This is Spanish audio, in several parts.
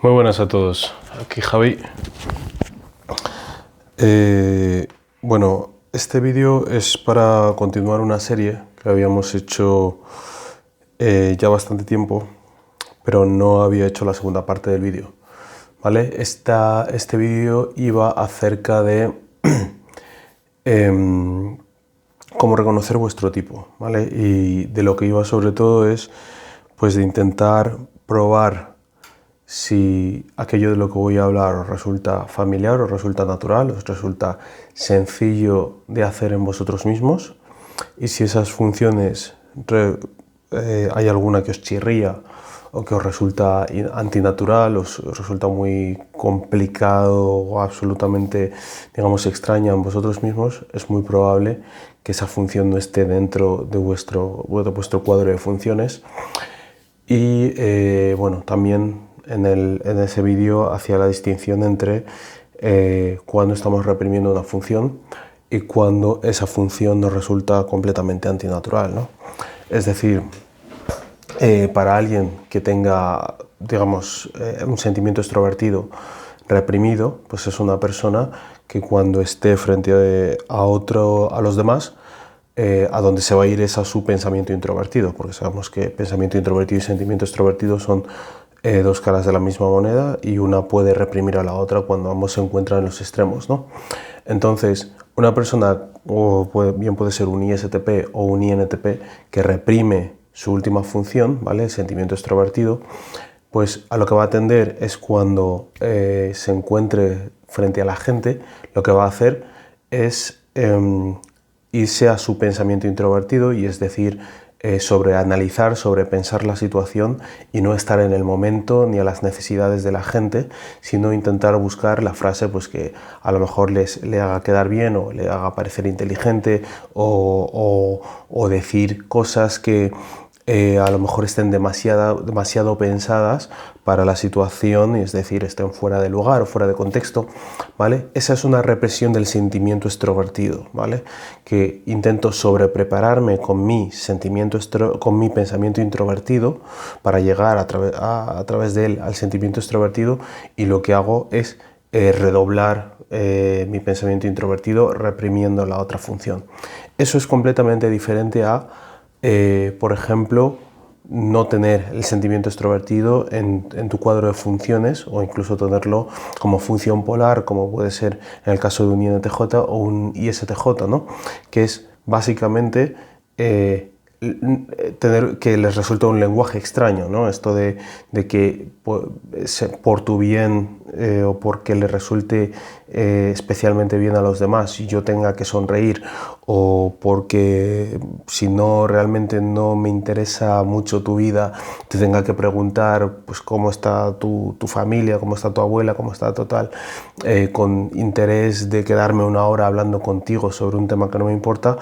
Muy buenas a todos, aquí Javi. Bueno, este vídeo es para continuar una serie que habíamos hecho ya bastante tiempo, pero no había hecho la segunda parte del vídeo, ¿vale? Este vídeo iba acerca de cómo reconocer vuestro tipo, ¿vale? Y de lo que iba sobre todo es pues de intentar probar si aquello de lo que voy a hablar os resulta familiar, os resulta natural, os resulta sencillo de hacer en vosotros mismos, y si esas funciones hay alguna que os chirría o que os resulta antinatural, os resulta muy complicado o absolutamente, digamos, extraña en vosotros mismos, es muy probable que esa función no esté dentro de vuestro cuadro de funciones. Y bueno, también en ese vídeo hacía la distinción entre cuando estamos reprimiendo una función y cuando esa función nos resulta completamente antinatural, ¿no? Es decir, para alguien que tenga, digamos, un sentimiento extrovertido reprimido, pues es una persona que cuando esté frente a los demás, a donde se va a ir es a su pensamiento introvertido, porque sabemos que pensamiento introvertido y sentimiento extrovertido son dos caras de la misma moneda, y una puede reprimir a la otra cuando ambos se encuentran en los extremos, ¿no? Entonces, una persona, bien puede ser un ISTP o un INTP, que reprime su última función, ¿vale? El sentimiento extrovertido, pues a lo que va a tender es cuando se encuentre frente a la gente, lo que va a hacer es irse a su pensamiento introvertido, y es decir, sobreanalizar, sobrepensar la situación y no estar en el momento ni a las necesidades de la gente, sino intentar buscar la frase pues, que a lo mejor le haga quedar bien o le haga parecer inteligente, o decir cosas que a lo mejor estén demasiado pensadas para la situación, y es decir, estén fuera de lugar o fuera de contexto, ¿vale? Esa es una represión del sentimiento extrovertido, ¿vale? Que intento sobreprepararme con mi pensamiento introvertido para llegar a través de él al sentimiento extrovertido, y lo que hago es redoblar mi pensamiento introvertido reprimiendo la otra función. Eso es completamente diferente a por ejemplo, no tener el sentimiento extrovertido en tu cuadro de funciones, o incluso tenerlo como función polar, como puede ser en el caso de un INTJ o un ISTJ, ¿no? Que es básicamente tener que les resulta un lenguaje extraño, ¿no? Esto de que por tu bien o porque le resulte especialmente bien a los demás y yo tenga que sonreír, o porque si no realmente no me interesa mucho tu vida, te tenga que preguntar pues cómo está tu familia, cómo está tu abuela, cómo está total, con interés de quedarme una hora hablando contigo sobre un tema que no me importa.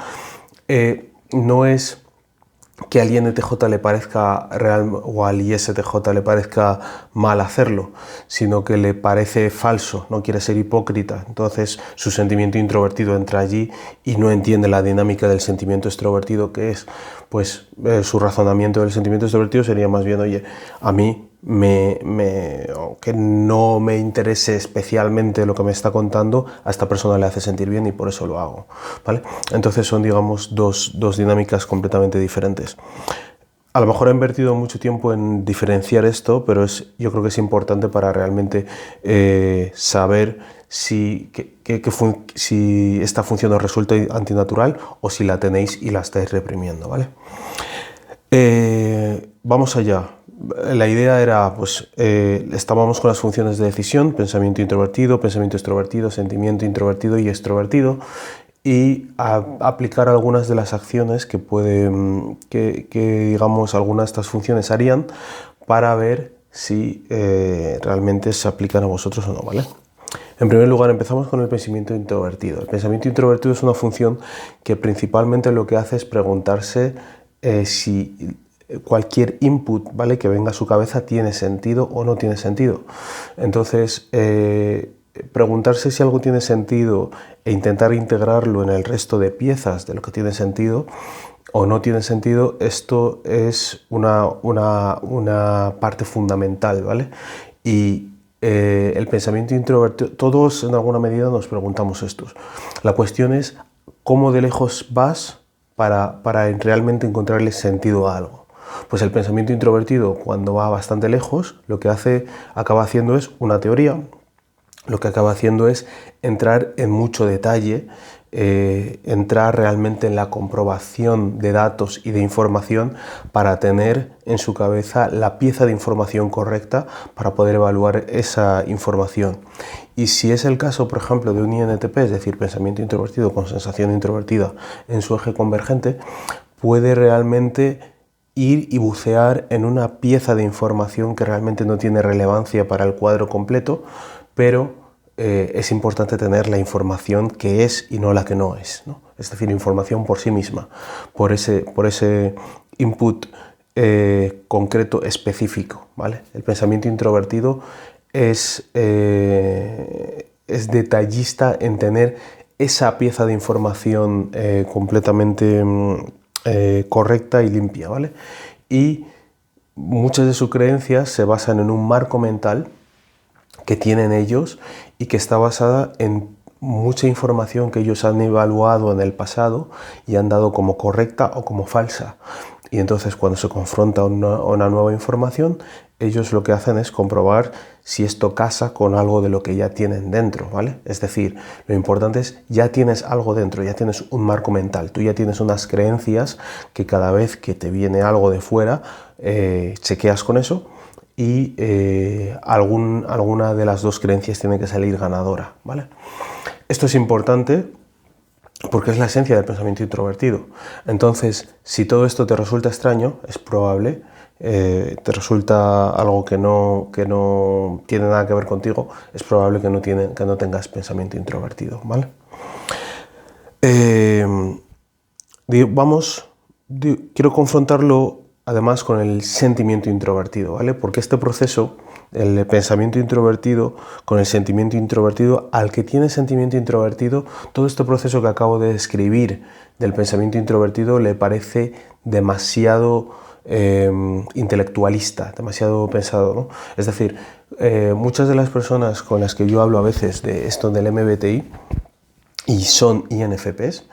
No es que al INTJ le parezca real o al ISTJ le parezca mal hacerlo, sino que le parece falso, no quiere ser hipócrita. Entonces su sentimiento introvertido entra allí y no entiende la dinámica del sentimiento extrovertido, que es, pues su razonamiento del sentimiento extrovertido sería más bien, oye, a mí aunque no me interese especialmente lo que me está contando, a esta persona le hace sentir bien y por eso lo hago, ¿vale? Entonces son, digamos, dos dinámicas completamente diferentes. A lo mejor he invertido mucho tiempo en diferenciar esto, pero yo creo que es importante para realmente saber si esta función os resulta antinatural o si la tenéis y la estáis reprimiendo, ¿vale? Vamos allá. La idea era, pues, estábamos con las funciones de decisión: pensamiento introvertido, pensamiento extrovertido, sentimiento introvertido y extrovertido, y aplicar algunas de las acciones que digamos, algunas de estas funciones harían, para ver si realmente se aplican a vosotros o no, ¿vale? En primer lugar, empezamos con el pensamiento introvertido. El pensamiento introvertido es una función que principalmente lo que hace es preguntarse si cualquier input, ¿vale?, que venga a su cabeza tiene sentido o no tiene sentido. Entonces, preguntarse si algo tiene sentido e intentar integrarlo en el resto de piezas de lo que tiene sentido o no tiene sentido, esto es una parte fundamental, ¿vale? Y el pensamiento introvertido, todos en alguna medida nos preguntamos esto. La cuestión es cómo de lejos vas para realmente encontrarle sentido a algo. Pues el pensamiento introvertido, cuando va bastante lejos, lo que acaba haciendo es una teoría, lo que acaba haciendo es entrar en mucho detalle, entrar realmente en la comprobación de datos y de información para tener en su cabeza la pieza de información correcta para poder evaluar esa información. Y si es el caso, por ejemplo, de un INTP, es decir, pensamiento introvertido con sensación introvertida en su eje convergente, puede realmente ir y bucear en una pieza de información que realmente no tiene relevancia para el cuadro completo, pero es importante tener la información que es y no la que no es, ¿no? Es decir, información por sí misma, por ese input concreto específico, ¿vale? El pensamiento introvertido es detallista en tener esa pieza de información completamente correcta y limpia, ¿vale? Y muchas de sus creencias se basan en un marco mental que tienen ellos y que está basada en mucha información que ellos han evaluado en el pasado y han dado como correcta o como falsa. Y entonces cuando se confronta una nueva información, ellos lo que hacen es comprobar si esto casa con algo de lo que ya tienen dentro, ¿vale? Es decir, lo importante es ya tienes algo dentro, ya tienes un marco mental, tú ya tienes unas creencias que cada vez que te viene algo de fuera, chequeas con eso y alguna de las dos creencias tiene que salir ganadora, ¿vale? Esto es importante porque es la esencia del pensamiento introvertido. Entonces, si todo esto te resulta extraño, es probable, te resulta algo que no tiene nada que ver contigo, es probable que no tengas pensamiento introvertido, ¿vale? Quiero confrontarlo además con el sentimiento introvertido, ¿vale? Porque este proceso, el pensamiento introvertido con el sentimiento introvertido, al que tiene sentimiento introvertido, todo este proceso que acabo de describir del pensamiento introvertido le parece demasiado intelectualista, demasiado pensado, ¿no? Es decir, muchas de las personas con las que yo hablo a veces de esto del MBTI y son INFPs,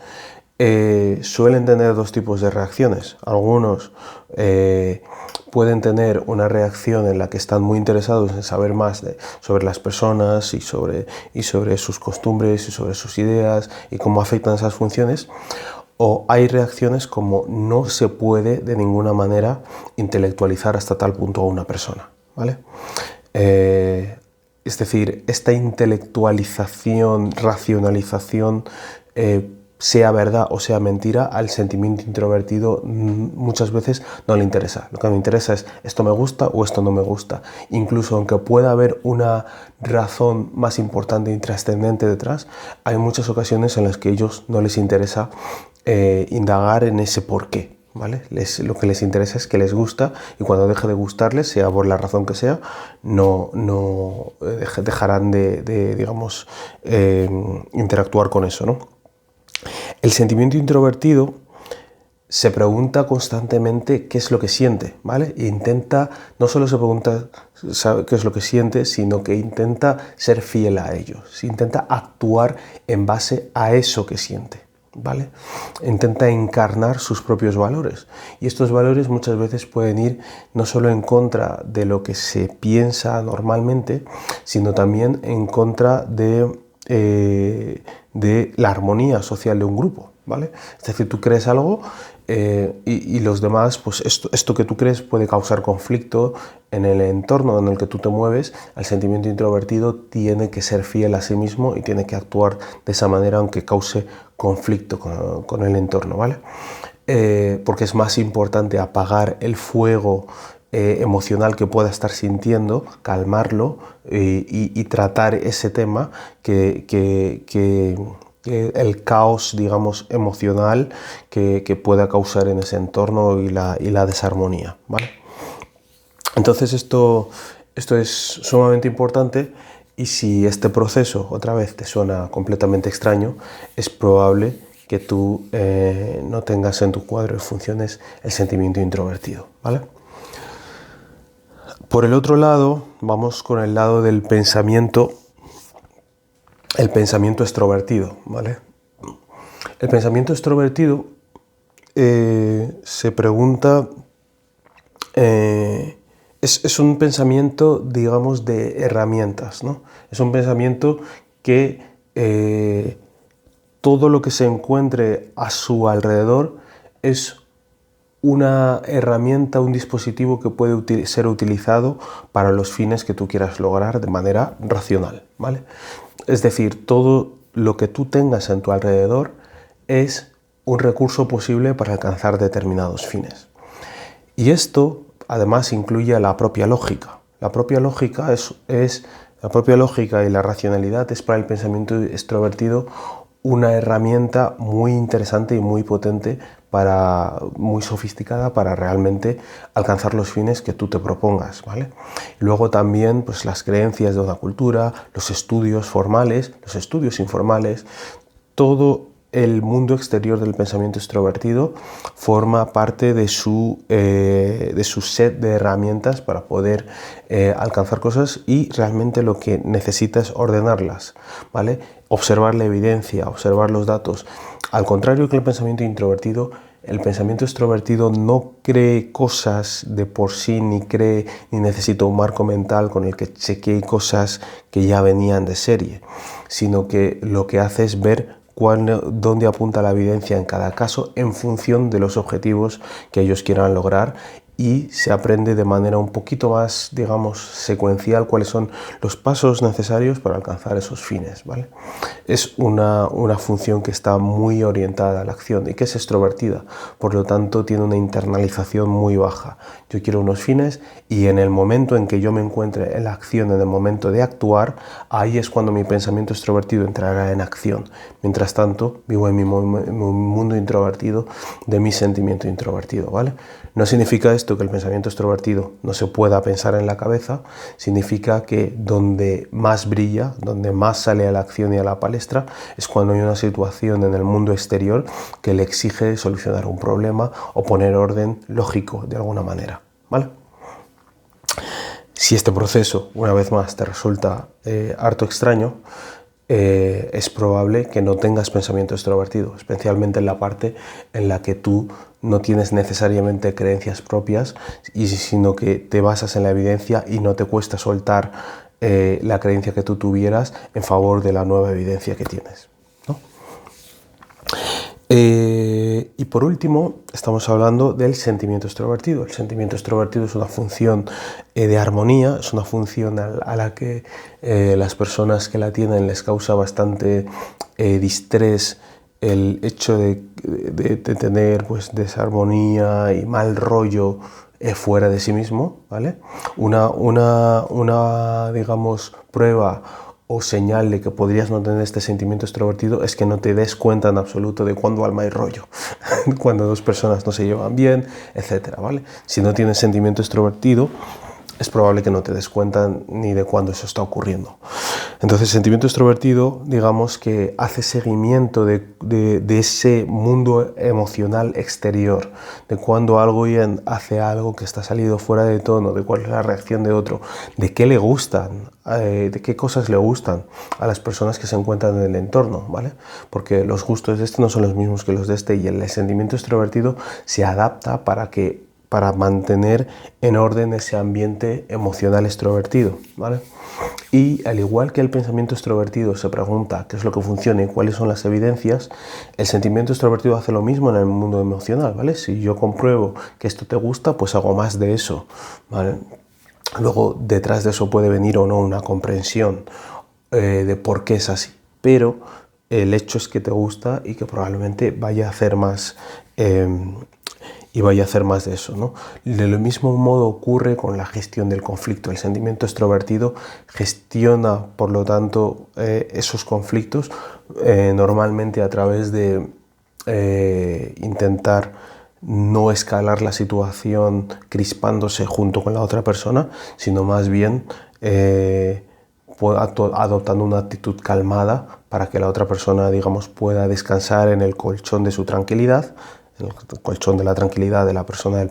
suelen tener dos tipos de reacciones. Algunos pueden tener una reacción en la que están muy interesados en saber más sobre las personas y sobre sus costumbres y sobre sus ideas y cómo afectan esas funciones. O hay reacciones como no se puede de ninguna manera intelectualizar hasta tal punto a una persona, ¿vale? Es decir, esta intelectualización, racionalización, sea verdad o sea mentira, al sentimiento introvertido muchas veces no le interesa. Lo que me interesa es esto me gusta o esto no me gusta. Incluso aunque pueda haber una razón más importante y trascendente detrás, hay muchas ocasiones en las que a ellos no les interesa indagar en ese porqué, ¿vale? Lo que les interesa es que les gusta y cuando deje de gustarles, sea por la razón que sea, no dejarán digamos, interactuar con eso, ¿no? El sentimiento introvertido se pregunta constantemente qué es lo que siente, ¿vale? E no solo se pregunta qué es lo que siente, sino que intenta ser fiel a ello, intenta actuar en base a eso que siente, ¿vale? Intenta encarnar sus propios valores y estos valores muchas veces pueden ir no solo en contra de lo que se piensa normalmente, sino también en contra de la armonía social de un grupo, ¿vale? Es decir, tú crees algo y los demás, pues esto que tú crees puede causar conflicto en el entorno en el que tú te mueves. El sentimiento introvertido tiene que ser fiel a sí mismo y tiene que actuar de esa manera aunque cause conflicto con el entorno, ¿vale? Porque es más importante apagar el fuego emocional que pueda estar sintiendo, calmarlo y tratar ese tema que el caos, digamos, emocional que pueda causar en ese entorno y la desarmonía, ¿vale? Entonces esto es sumamente importante y si este proceso otra vez te suena completamente extraño, es probable que tú no tengas en tu cuadro de funciones el sentimiento introvertido, ¿vale? Por el otro lado, vamos con el lado del pensamiento, el pensamiento extrovertido, ¿vale? El pensamiento extrovertido se pregunta, es un pensamiento, digamos, de herramientas, ¿no? Es un pensamiento que todo lo que se encuentre a su alrededor es una herramienta, un dispositivo que puede ser utilizado para los fines que tú quieras lograr de manera racional, ¿vale? Es decir, todo lo que tú tengas en tu alrededor es un recurso posible para alcanzar determinados fines. Y esto, además, incluye la propia lógica. La propia lógica la propia lógica y la racionalidad es para el pensamiento extrovertido una herramienta muy interesante y muy potente, muy sofisticada para realmente alcanzar los fines que tú te propongas, ¿vale? Luego también pues, las creencias de una cultura, los estudios formales, los estudios informales, todo el mundo exterior del pensamiento extrovertido forma parte de su set de herramientas para poder alcanzar cosas, y realmente lo que necesita es ordenarlas, ¿vale? Observar la evidencia, observar los datos. Al contrario que el pensamiento introvertido, el pensamiento extrovertido no cree cosas de por sí, ni necesita un marco mental con el que chequee cosas que ya venían de serie, sino que lo que hace es ver dónde apunta la evidencia en cada caso en función de los objetivos que ellos quieran lograr, y se aprende de manera un poquito más, digamos, secuencial cuáles son los pasos necesarios para alcanzar esos fines, ¿vale? Es una función que está muy orientada a la acción y que es extrovertida, por lo tanto tiene una internalización muy baja. Yo quiero unos fines y en el momento en que yo me encuentre en la acción, en el momento de actuar, ahí es cuando mi pensamiento extrovertido entrará en acción. Mientras tanto, vivo en mi mundo introvertido de mi sentimiento introvertido, ¿vale? No significa esto que el pensamiento extrovertido no se pueda pensar en la cabeza, significa que donde más brilla, donde más sale a la acción y a la palestra, es cuando hay una situación en el mundo exterior que le exige solucionar un problema o poner orden lógico de alguna manera, ¿vale? Si este proceso, una vez más, te resulta harto extraño, es probable que no tengas pensamiento extrovertido, especialmente en la parte en la que tú no tienes necesariamente creencias propias, sino que te basas en la evidencia y no te cuesta soltar la creencia que tú tuvieras en favor de la nueva evidencia que tienes, ¿no? Y por último, estamos hablando del sentimiento extrovertido. El sentimiento extrovertido es una función de armonía, es una función a la que las personas que la tienen les causa bastante distrés el hecho de tener pues, desarmonía y mal rollo fuera de sí mismo, ¿vale? Una digamos, prueba o señal de que podrías no tener este sentimiento extrovertido es que no te des cuenta en absoluto de cuándo hay mal rollo, cuando dos personas no se llevan bien, etcétera, ¿vale? Si no tienes sentimiento extrovertido, es probable que no te des cuenta ni de cuándo eso está ocurriendo. Entonces, el sentimiento extrovertido, digamos que hace seguimiento de ese mundo emocional exterior, de cuando alguien hace algo que está salido fuera de tono, de cuál es la reacción de otro, de qué le gustan, de qué cosas le gustan a las personas que se encuentran en el entorno, ¿vale? Porque los gustos de este no son los mismos que los de este, y el sentimiento extrovertido se adapta para mantener en orden ese ambiente emocional extrovertido, ¿vale? Y al igual que el pensamiento extrovertido se pregunta qué es lo que funciona y cuáles son las evidencias, el sentimiento extrovertido hace lo mismo en el mundo emocional, ¿vale? Si yo compruebo que esto te gusta, pues hago más de eso, ¿vale? Luego, detrás de eso puede venir o no una comprensión de por qué es así, pero el hecho es que te gusta y que probablemente vaya a hacer más de eso, ¿no? De lo mismo modo ocurre con la gestión del conflicto. El sentimiento extrovertido gestiona, por lo tanto, esos conflictos normalmente a través de intentar no escalar la situación crispándose junto con la otra persona, sino más bien adoptando una actitud calmada para que la otra persona, digamos, pueda descansar en el colchón de su tranquilidad, el colchón de la tranquilidad de la persona del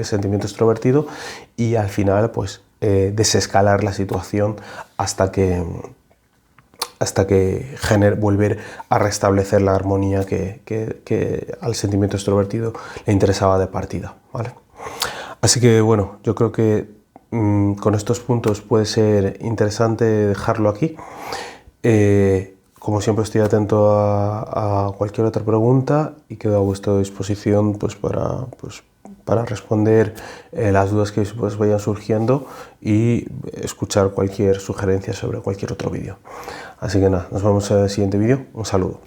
sentimiento extrovertido, y al final pues desescalar la situación hasta que volver a restablecer la armonía que al sentimiento extrovertido le interesaba de partida, ¿vale? Así que bueno, yo creo que con estos puntos puede ser interesante dejarlo aquí. Como siempre estoy atento a cualquier otra pregunta y quedo a vuestra disposición para responder las dudas que os vayan surgiendo y escuchar cualquier sugerencia sobre cualquier otro vídeo. Así que nada, nos vemos en el siguiente vídeo. Un saludo.